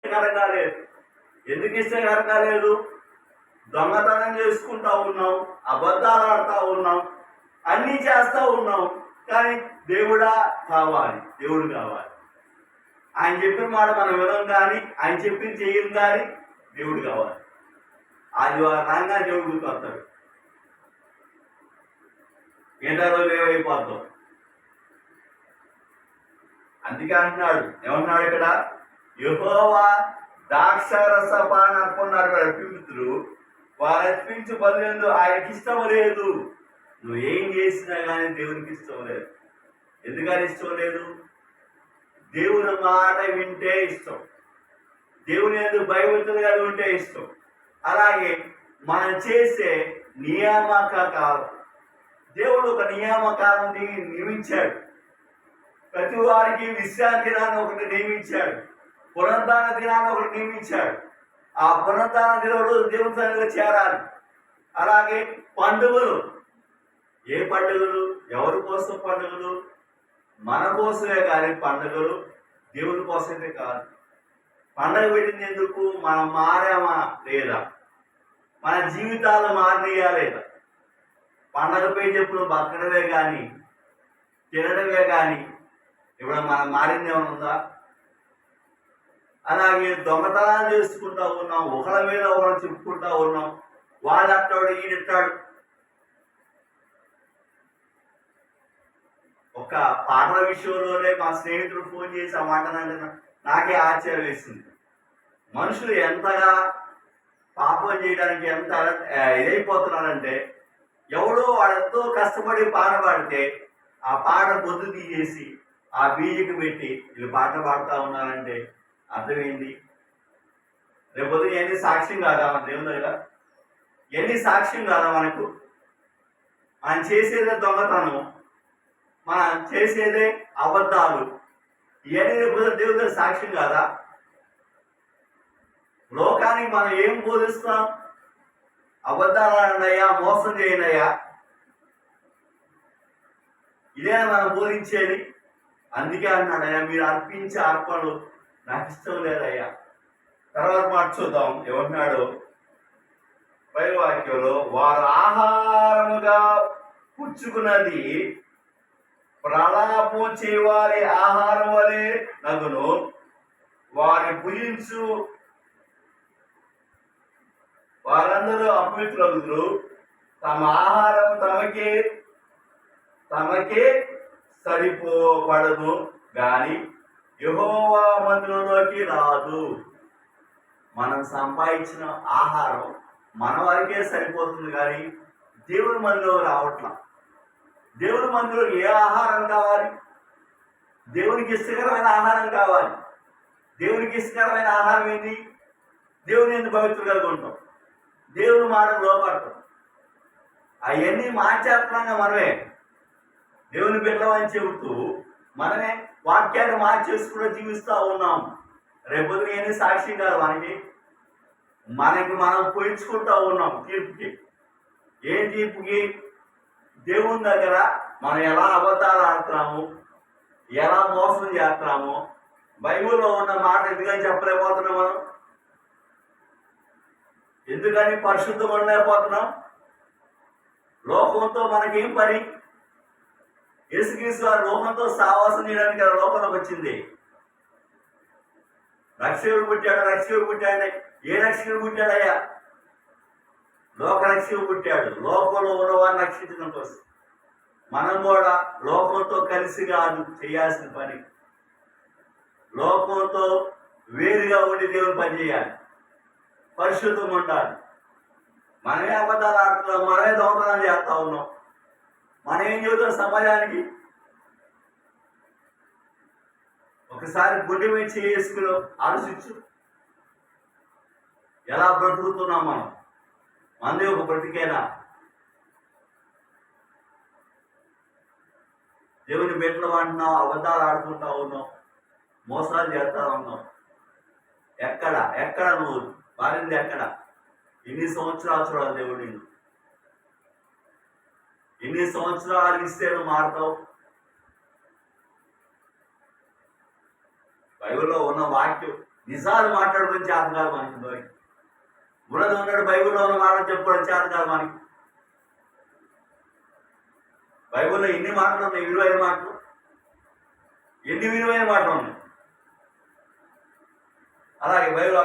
ఇష్టకరంగా లేదు. ఎందుకు ఇష్టకరంగా లేదు? దొంగతనం చేసుకుంటా ఉన్నాం, అబద్ధాలు ఆడుతూ ఉన్నాం, అన్నీ చేస్తూ ఉన్నాం. కానీ దేవుడు కావాలి. ఆయన చెప్పిన మాట మనం వినం కానీ, ఆయన చెప్పింది చెయ్యం కానీ దేవుడు కావాలి. ఆదివారం రాగానే దేవుడు గుర్తొస్తాడు. ఏంటారో లేవైపోతాం. అందుకే అంటున్నాడు, ఏమన్నాడు ఇక్కడ? యెహోవా ద్రాక్షారసపాన అర్పన్నారు అర్పించుతురు, వారు అర్పించు బలులందు ఆయనకి ఇష్టం లేదు. నువ్వు ఏం చేసినా కానీ దేవునికి ఇష్టం లేదు. ఎందుకని ఇష్టం లేదు? దేవుని మాట వింటే ఇష్టం, దేవుని ఎందుకు భయభక్తులుగా ఉంటే ఇష్టం. అలాగే మనం చేసే నియామక కాలం, దేవుడు ఒక నియామకాలను నియమించాడు. ప్రతి వారికి విశ్రాంతి దినాన్ని ఒకటి నియమించాడు, పునరుద్ధాన దినాన్ని ఒకటి నియమించాడు. ఆ పునరుద్ధాన దినంలో దేవుని సన్నిధిలో చేరాలి. అలాగే పండుగలు, ఏ పండుగలు? ఎవరి కోసం పండుగలు? మన కోసమే కానీ పండుగలు దేవుని కోసమే కాదు. పండుగ పెట్టింది ఎందుకు? మనం మారామా లేదా? మన జీవితాలు మారినయా లేదా? పండగ పోయి చెప్పుడు బతకడమే కానీ, తినడమే కానీ ఇప్పుడు మనం మారింది ఏమైనా ఉందా? అలాగే దొంగతనాలు చేసుకుంటా ఉన్నాం, ఒకళ్ళ మీద ఒకళ్ళు చెప్పుకుంటా ఉన్నాం. వాళ్ళు అట్టాడు, ఈయనట్టాడు. ఒక పాటల విషయంలోనే మా స్నేహితుడు ఫోన్ చేసి ఆ మాట నాకే ఆశ్చర్యం వేసింది. మనుషులు ఎంతగా పాపం చేయడానికి ఎంత ఇదైపోతున్నారంటే, ఎవడో వాడెంతో కష్టపడి పాట పాడితే ఆ పాట పొద్దు తీసేసి ఆ బీజకి పెట్టి వీళ్ళు పాటలు పాడుతూ ఉన్నారంటే అర్థమైంది. రేపొద్దు ఎన్ని సాక్ష్యం కాదా మన దేవుని దగ్గర? ఎన్ని సాక్ష్యం కాదా మనకు? మనం చేసేదే దొంగతనం, మనం చేసేదే అబద్ధాలు, ఇవన్నీ రేపు దేవుని దగ్గర సాక్ష్యం కాదా? లోకానికి మనం ఏం బోధిస్తాం? అబద్ధాలు అన్నయ్యా, మోసం చేయనయ్యా, ఇదే మనం బోధించేది. అందుకే అన్నాడయ్యా, మీరు అర్పించే అర్పణలు నాకు ఇష్టం లేదయ్యా. తర్వాత మాట చూద్దాం ఏమన్నాడు పై వాక్యంలో. వారు ఆహారముగా పుచ్చుకున్నది ప్రలాపం చేయవారి ఆహారం వలె నగును, వారి భుజించు వారందరూ అపవిత్రులు. తమ ఆహారం తమకే సరిపోబడదు గాని యెహోవా మందిరంలోకి రాదు. మనం సంపాదించిన ఆహారం మన వరకే సరిపోతుంది కానీ దేవుని మందిరంలో రావట్లా. దేవుని మందిరంలో ఏ ఆహారం కావాలి? దేవునికి ఇష్టకరమైన ఆహారం కావాలి. దేవునికి ఇష్టకరమైన ఆహారం ఏంటి? దేవుని ఎందుకు పవిత్రులుగా ఉంటాం, దేవుని మాటలు లోపడతాం. అవన్నీ మార్చేస్తున్నాగా మనమే. దేవుని బిడ్డమని చెబుతూ మనమే వాక్యాన్ని మార్చేసుకుంటూ జీవిస్తూ ఉన్నాం. రేపొద్దున ఏమీ సాక్ష్యం కాదు మనకి మనం పోయించుకుంటూ ఉన్నాం తీర్పుకి. ఏం తీర్పుకి? దేవుని దగ్గర మనం ఎలా అబద్ధాలు ఆడుతున్నాము, ఎలా మోసం చేస్తున్నాము. బైబిల్లో ఉన్న మాట ఎందుకని చెప్పలేకపోతున్నాం మనం? ఎందుకని పరిశుద్ధం ఉండలేకపోతున్నాం? లోకంతో మనకేం పని? యేసుక్రీస్తు వారు లోకంతో సావాసం చేయడానికి లోకంలోకి వచ్చింది. రక్షకుడు పుట్టాడు. ఏ రక్షకుడు పుట్టాడయ్యా? లోక రక్షకుడు పుట్టాడు. లోకంలో ఉన్నవారిని రక్షించడం కోసం. మనం కూడా లోకంతో కలిసి కాదు చేయాల్సిన పని, లోకంతో వేరుగా ఉండి దేవుని పని చేయాలి, పరిశుద్ధంగా ఉండాలి. మనమే అబద్ధాలు ఆడుతున్నాం, మనమే దొంగతనం చేస్తా ఉన్నాం. మనం ఏం చెబుతాం సమాజానికి? ఒకసారి గుడ్డి మీద చేసుకుని ఆలోచించు, ఎలా బ్రతుకుతున్నాం మనం? మంది ఒక బ్రతికేనా? దేవుని బిడ్డలు అంటున్నాం, అబద్ధాలు ఆడుకుంటా ఉన్నాం, మోసాలు చేస్తా ఉన్నాం. ఎక్కడ నువ్వు మారింది? ఎక్కడ? ఎన్ని సంవత్సరాలు చూడాలి దేవుడు నిన్ను? ఎన్ని సంవత్సరాలు ఇస్తే నువ్వు మారుతావు? బైబిల్లో ఉన్న వాక్యం నిజాలు మాట్లాడడం చేత కాదు మనకి మరి. ఉన్నది ఉన్నాడు బైబిల్లో ఉన్న మాటలు చెప్పుకోవడం చేత కాదు మనకి. బైబిల్లో ఎన్ని మాటలు ఉన్నాయి, విలువైన మాటలు, ఎన్ని విలువైన మాటలు ఉన్నాయి. అలాగే బైబిల్